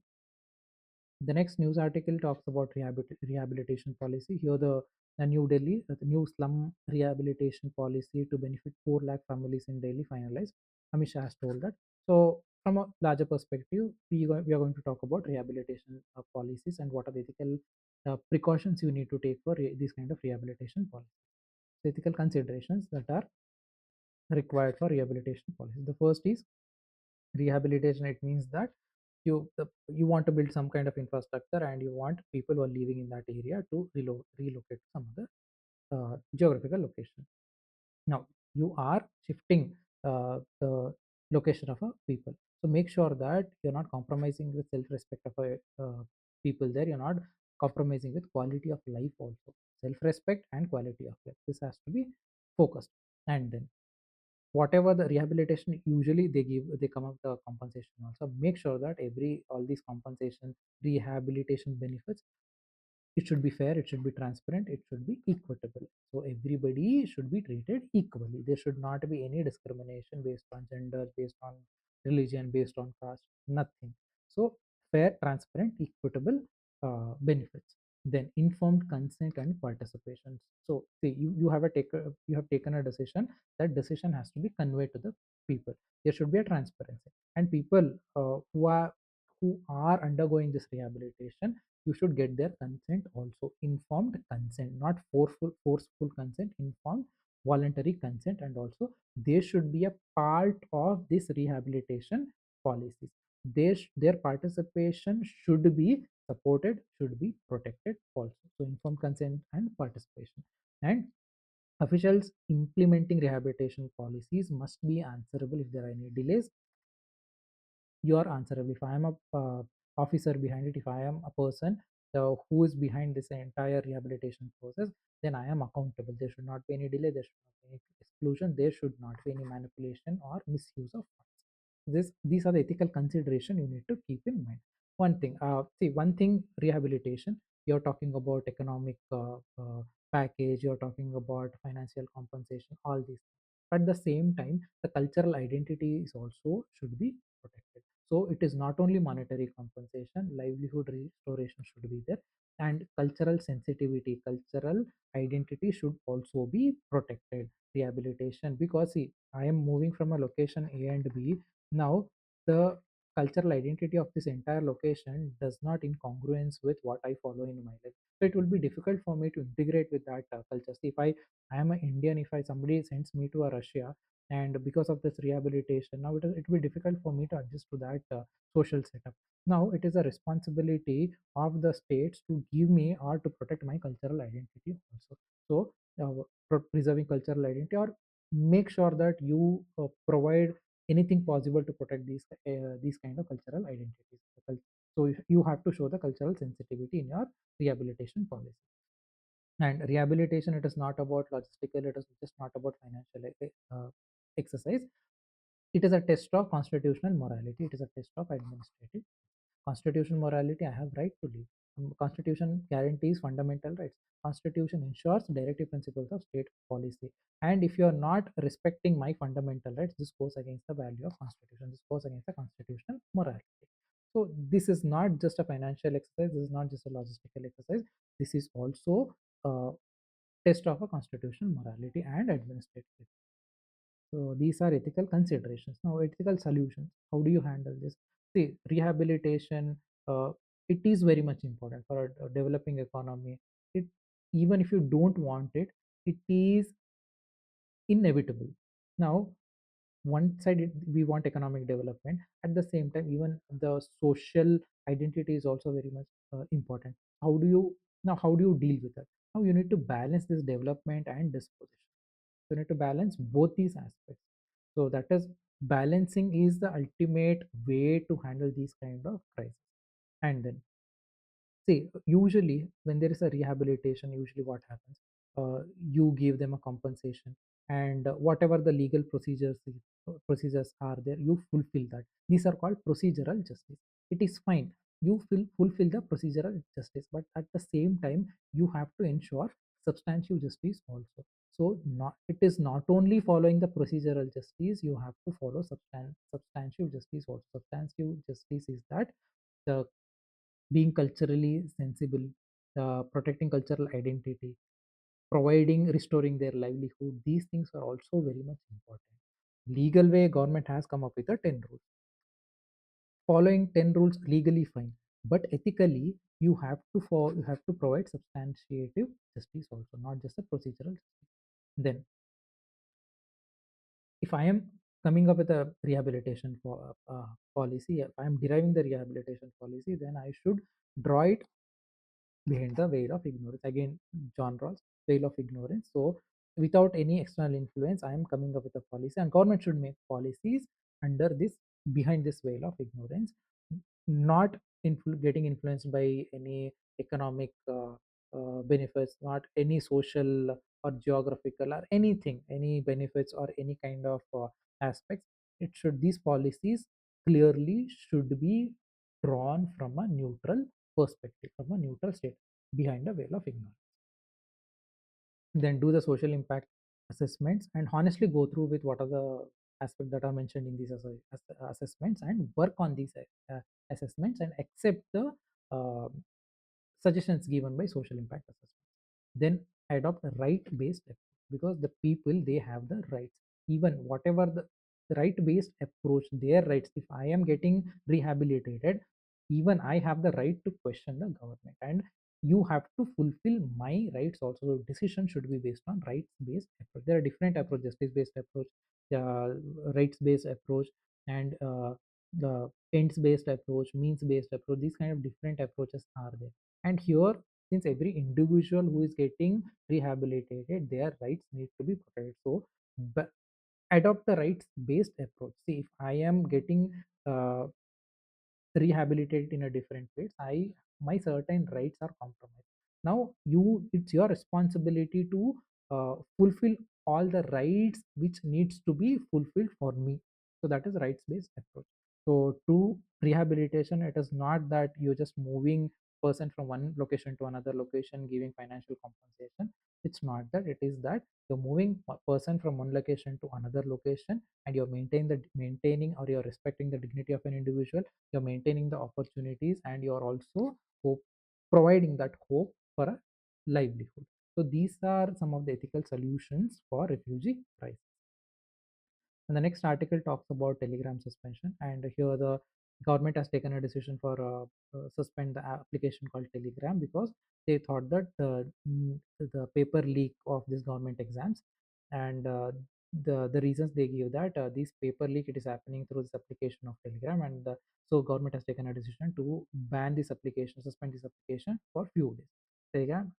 The next news article talks about rehabilitation policy. Here, the New Delhi, the new slum rehabilitation policy to benefit 4 lakh families in Delhi finalized. Amisha has told that. So, from a larger perspective, we are going to talk about rehabilitation policies and what are the ethical precautions you need to take for these kind of rehabilitation policies. So, ethical considerations that are required for rehabilitation policy. The first is rehabilitation. It means that you want to build some kind of infrastructure, and you want people who are living in that area to relocate to some other geographical location. Now you are shifting the location of a people. So make sure that you're not compromising with self-respect of a people there. You're not compromising with quality of life also. Self-respect and quality of life, this has to be focused. And then whatever the rehabilitation, usually they come up the compensation also. Make sure that every all these compensation, rehabilitation benefits, it should be fair, it should be transparent, it should be equitable. So everybody should be treated equally. There should not be any discrimination based on gender, based on religion, based on caste, nothing. So fair, transparent, equitable benefits. Then informed consent and participation. So see, you have taken a decision. That decision has to be conveyed to the people. There should be a transparency, and people who are undergoing this rehabilitation, you should get their consent also. Informed consent, not forceful consent, informed voluntary consent. And also they should be a part of this rehabilitation policies. Their participation should be supported, should be protected also. So informed consent and participation. And officials implementing rehabilitation policies must be answerable. If there are any delays, you are answerable. If I am a officer behind it, if I am a person who is behind this entire rehabilitation process, then I am accountable. There should not be any delay, there should not be any exclusion, there should not be any manipulation or misuse of funds. These are the ethical consideration you need to keep in mind. One thing, one thing, rehabilitation, you're talking about economic package, you're talking about financial compensation, all these. At the same time, the cultural identity is also should be protected. So it is not only monetary compensation, livelihood restoration should be there, and cultural sensitivity, cultural identity should also be protected. Rehabilitation, because see, I am moving from a location A and B. Now the cultural identity of this entire location does not in congruence with what I follow in my life. So it will be difficult for me to integrate with that culture. See, if I am an Indian, if I somebody sends me to a Russia, and because of this rehabilitation, now it will be difficult for me to adjust to that social setup. Now it is a responsibility of the states to give me or to protect my cultural identity also. So preserving cultural identity, or make sure that you provide anything possible to protect these kind of cultural identities. So you have to show the cultural sensitivity in your rehabilitation policy. And rehabilitation, it is not about logistical, it is just not about financial exercise. It is a test of constitutional morality, it is a test of administrative. Constitutional morality, I have right to live. Constitution guarantees fundamental rights. Constitution ensures directive principles of state policy. And if you are not respecting my fundamental rights, this goes against the value of constitution, this goes against the constitutional morality. So this is not just a financial exercise, this is not just a logistical exercise, this is also a test of a constitutional morality and administrative. So these are ethical considerations. Now, ethical solutions. How do you handle this? See, rehabilitation. It is very much important for a developing economy. It, even if you don't want it, it is inevitable. Now, one side we want economic development. At the same time, even the social identity is also very much important. How do you how do you deal with it? Now you need to balance this development and disposition. You need to balance both these aspects. So that is, balancing is the ultimate way to handle these kind of crises. And then, see, usually when there is a rehabilitation, usually what happens, you give them a compensation, and whatever the legal procedures are there, you fulfill that. These are called procedural justice. It is fine, you fulfill the procedural justice, but at the same time you have to ensure substantive justice also. So not, it is not only following the procedural justice, you have to follow substantive justice also. Substantive justice is that the being culturally sensible, protecting cultural identity, providing, restoring their livelihood. These things are also very much important. Legal way, government has come up with a 10 rules. Following 10 rules legally fine, but ethically you have to provide substantiative justice also, not just a procedural justice. Then, if I am coming up with a rehabilitation for policy, if I am deriving the rehabilitation policy, then I should draw it behind the veil of ignorance. Again, John Rawls, veil of ignorance. So, without any external influence, I am coming up with a policy, and government should make policies under this, behind this veil of ignorance, not getting influenced by any economic benefits, not any social or geographical or anything, any benefits or any kind of aspects. It should, these policies clearly should be drawn from a neutral perspective, from a neutral state, behind a veil of ignorance. Then do the social impact assessments and honestly go through with what are the aspects that are mentioned in these assessments, and work on these assessments, and accept the uh, suggestions given by social impact assessments. Then adopt a right based approach, because the people, they have the rights, even whatever the right based approach, their rights. If I am getting rehabilitated, even I have the right to question the government, and you have to fulfill my rights also. So decision should be based on rights based approach. There are different approaches: justice based approach, rights based approach, and the ends based approach, means based approach. These kind of different approaches are there. And here, since every individual who is getting rehabilitated, their rights need to be protected. So adopt the rights based approach. See, if I am getting uh, rehabilitated in a different place, my certain rights are compromised. Now it's your responsibility to fulfill all the rights which needs to be fulfilled for me. So that is rights based approach. So to rehabilitation, it is not that you're just moving person from one location to another location giving financial compensation. It's not that. It is that you're moving a person from one location to another location, and you're maintaining, or you're respecting the dignity of an individual. You're maintaining the opportunities, and you're also hope, providing that hope for a livelihood. So these are some of the ethical solutions for refugee crisis. And the next article talks about Telegram suspension. And here the government has taken a decision for suspend the application called Telegram, because they thought that the paper leak of this government exams, and the reasons they give that this paper leak, it is happening through this application of Telegram, and so government has taken a decision to ban this application, suspend this application for few days. Telegram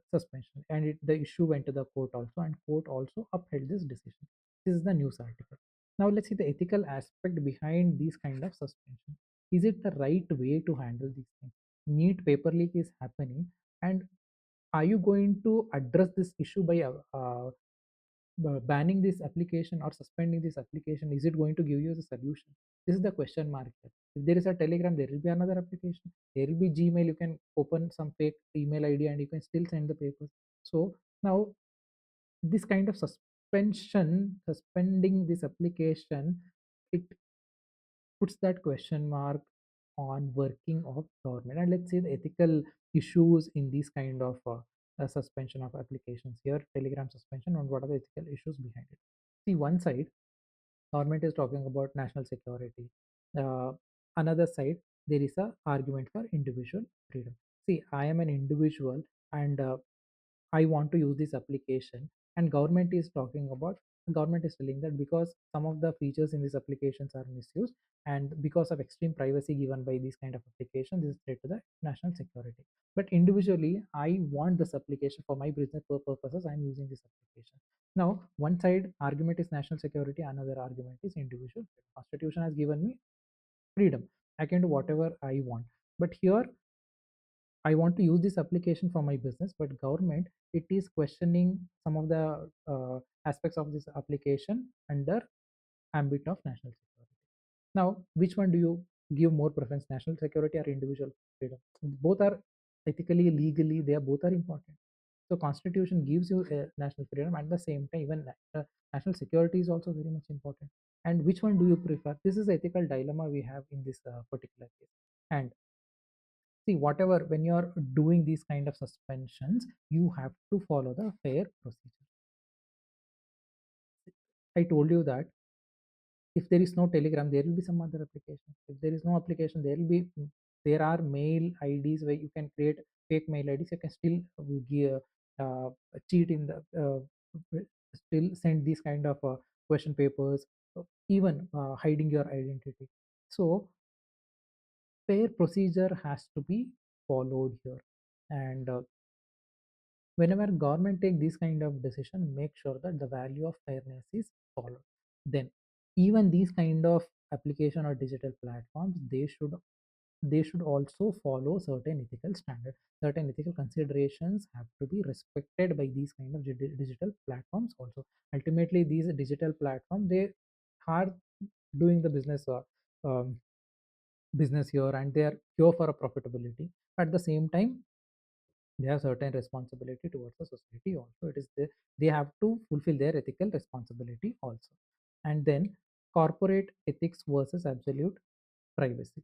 suspension, and the issue went to the court also, and court also upheld this decision. This is the news article. Now let's see the ethical aspect behind these kind of suspension. Is it the right way to handle these things? Neat paper leak is happening, and are you going to address this issue by banning this application or suspending this application? Is it going to give you the solution? This is the question mark here. If there is a Telegram, there will be another application. There will be Gmail. You can open some fake email ID and you can still send the papers. So now this kind of suspending this application, it puts that question mark on working of government. And let's see the ethical issues in these kind of suspension of applications. Here Telegram suspension, and what are the ethical issues behind it. See, one side government is talking about national security, uh, another side there is a argument for individual freedom. See, I am an individual, and I want to use this application, and government is telling that because some of the features in these applications are misused, and because of extreme privacy given by these kind of applications, this is threat to the national security. But individually, I want this application for my business purposes. I'm using this application. Now, one side argument is national security, another argument is individual freedom. Constitution has given me freedom. I can do whatever I want. But here I want to use this application for my business, but government, it is questioning some of the aspects of this application under ambit of national security. Now, which one do you give more preference, national security or individual freedom? Both are ethically, legally, they are both are important. So constitution gives you national freedom, at the same time even national security is also very much important. And which one do you prefer? This is the ethical dilemma we have in this particular case. And see, whatever, when you are doing these kind of suspensions, you have to follow the fair procedure. I told you that if there is no Telegram, there will be some other application. If there is no application, there are mail IDs where you can create fake mail IDs. You can still give, cheat in the still send these kind of question papers, even hiding your identity. So fair procedure has to be followed here. And whenever government take this kind of decision, make sure that the value of fairness is followed. Then even these kind of application or digital platforms, they should also follow certain ethical standards. Certain ethical considerations have to be respected by these kind of digital platforms also. Ultimately, these digital platforms, they are doing the business here, and they are here for a profitability. At the same time, they have certain responsibility towards the society also. They have to fulfill their ethical responsibility also. And then, corporate ethics versus absolute privacy.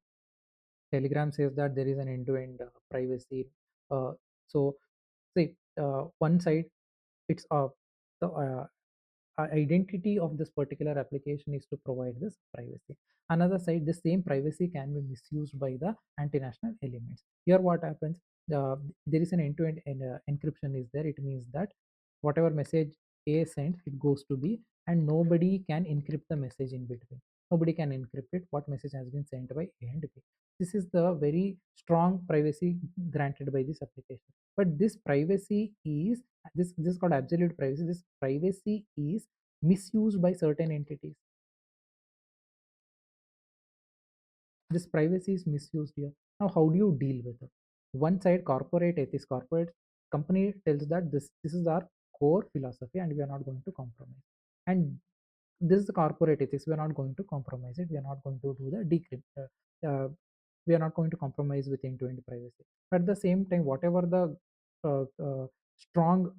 Telegram says that there is an end-to-end privacy. So see, one side, it's the identity of this particular application is to provide this privacy. Another side, the same privacy can be misused by the anti-national elements. Here what happens, uh, there is an end-to-end encryption is there. It means that whatever message A sends, it goes to B, and nobody can encrypt the message in between. Nobody can encrypt it, what message has been sent by A and B. This is the very strong privacy granted by this application. But this privacy is, this is called absolute privacy. This privacy is misused by certain entities. This privacy is misused here. Now how do you deal with it? One side, corporate ethics. Corporate company tells that this is our core philosophy and we are not going to compromise. And this is the corporate ethics. We are not going to compromise it. We are not going to do the decrypt. We are not going to compromise with end-to-end privacy. But at the same time, whatever the strong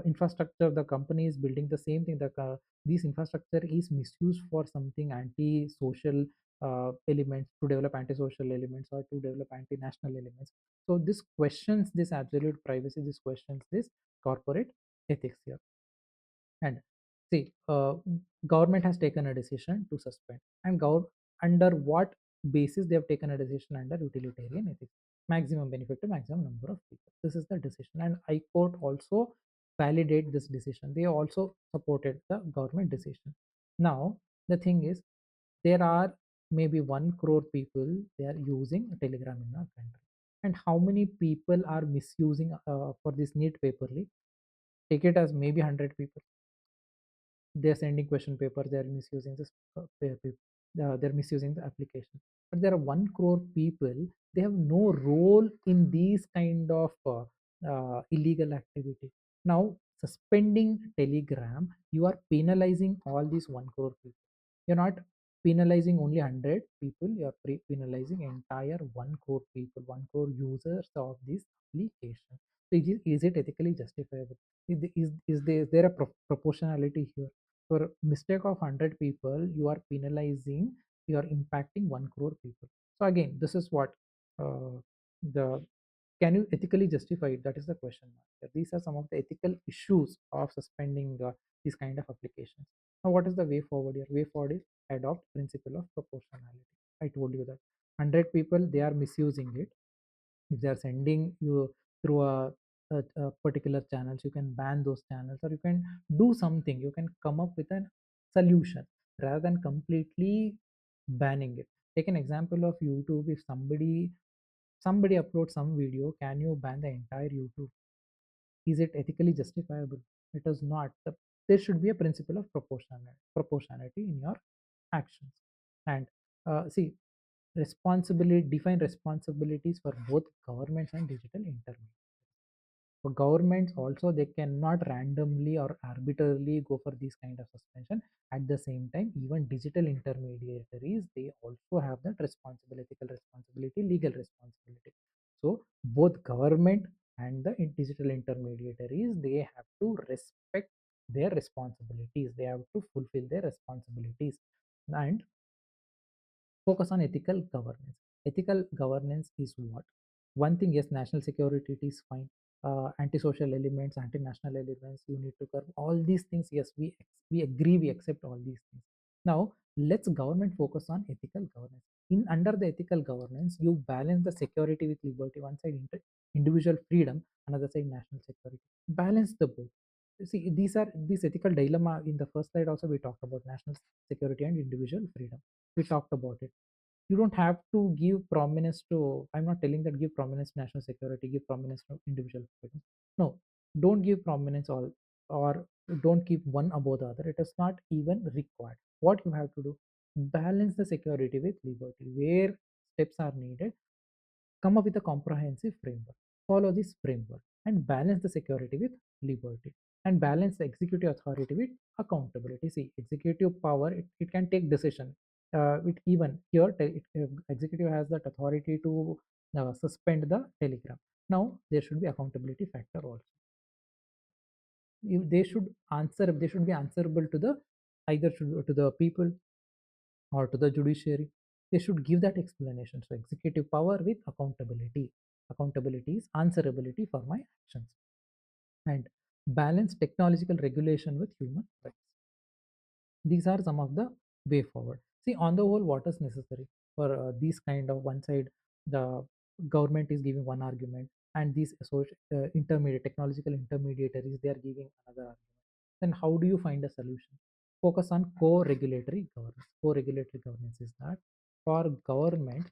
infrastructure the company is building, the same thing, this infrastructure is misused for something anti-social elements, to develop anti-social elements or to develop anti-national elements. So this questions this absolute privacy, this questions this corporate ethics here. And see, government has taken a decision to suspend, and under what basis they have taken a decision? Under utilitarian ethics, maximum benefit to maximum number of people. This is the decision, and High Court also validate this decision. They also supported the government decision. Now the thing is, there are maybe 1 crore people they are using Telegram in our country, and how many people are misusing for this neat paper leak? Take it as maybe 100 people. They're sending question paper, they're misusing this they're misusing the application. But there are 1 crore people, they have no role in these kind of illegal activity. Now suspending Telegram, you are penalizing all these 1 crore people. You're not penalizing only 100 people, you're penalizing entire 1 crore people, 1 crore users of this application. So is it ethically justifiable? Is there a proportionality here? For mistake of 100 people, you are penalizing, you are impacting 1 crore people. So again, this is what the can you ethically justify it? That is the question mark. These are some of the ethical issues of suspending these kind of applications. Now what is the way forward here? Way forward is adopt principle of proportionality. I told you that 100 people, they are misusing it. If they are sending you through a particular channels, you can ban those channels, or you can do something, you can come up with a solution rather than completely banning it. Take an example of YouTube. If somebody uploads some video, can you ban the entire YouTube? Is it ethically justifiable? It is not. There should be a principle of proportionality in your actions. And see, responsibility define responsibilities for both governments and digital intermediaries. For governments also, they cannot randomly or arbitrarily go for this kind of suspension. At the same time, even digital intermediaries, they also have that responsibility, ethical responsibility, legal responsibility. So both government and the digital intermediaries, they have to respect their responsibilities, they have to fulfill their responsibilities, and focus on ethical governance. Ethical governance is what? One thing, yes, national security, it is fine. Antisocial elements, anti-national elements, you need to curb all these things. Yes, we agree, we accept all these things. Now, let's government focus on ethical governance. In under the ethical governance, you balance the security with liberty. One side, individual freedom, another side, national security. Balance the both. See, these are this ethical dilemma. In the first slide, also we talked about national security and individual freedom. We talked about it. You don't have to give prominence to, I'm not telling that give prominence to national security, give prominence to individual freedom. No, don't give prominence all, or don't keep one above the other. It is not even required. What you have to do, balance the security with liberty. Where steps are needed, come up with a comprehensive framework, follow this framework, and balance the security with liberty, and balance the executive authority with accountability. See, executive power, it can take decision. It even here executive has that authority to suspend the telegram. Now there should be accountability factor also. They should answer, they should be answerable to the, either to the people or to the judiciary. They should give that explanation. So executive power with accountability. Accountability is answerability for my actions. And balance technological regulation with human rights. These are some of the way forward. See, on the whole, what is necessary for these kind of, one side the government is giving one argument, and these intermediate technological intermediaries, they are giving another argument. Then how do you find a solution? Focus on co-regulatory governance. Co-regulatory governance is that for government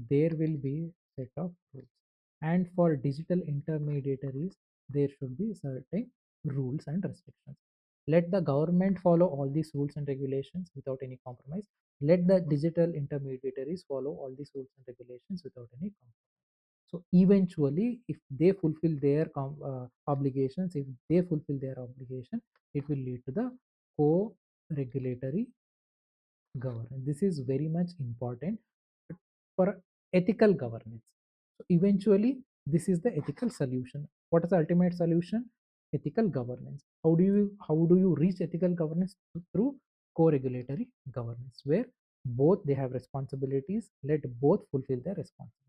there will be set of rules, and for digital intermediaries there should be certain rules and restrictions. Let the government follow all these rules and regulations without any compromise. Let the digital intermediaries follow all these rules and regulations without any compromise. So eventually, if they fulfill their obligations, if they fulfill their obligation, it will lead to the co-regulatory governance. This is very much important for ethical governance. So eventually, this is the ethical solution. What is the ultimate solution? Ethical governance. How do you reach ethical governance? Through co-regulatory governance, where both they have responsibilities. Let both fulfill their responsibilities.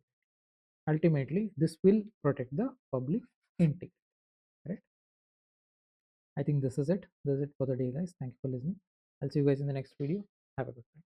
Ultimately, this will protect the public integrity. Right? I think this is it. This is it for the day, guys. Thank you for listening. I'll see you guys in the next video. Have a good day.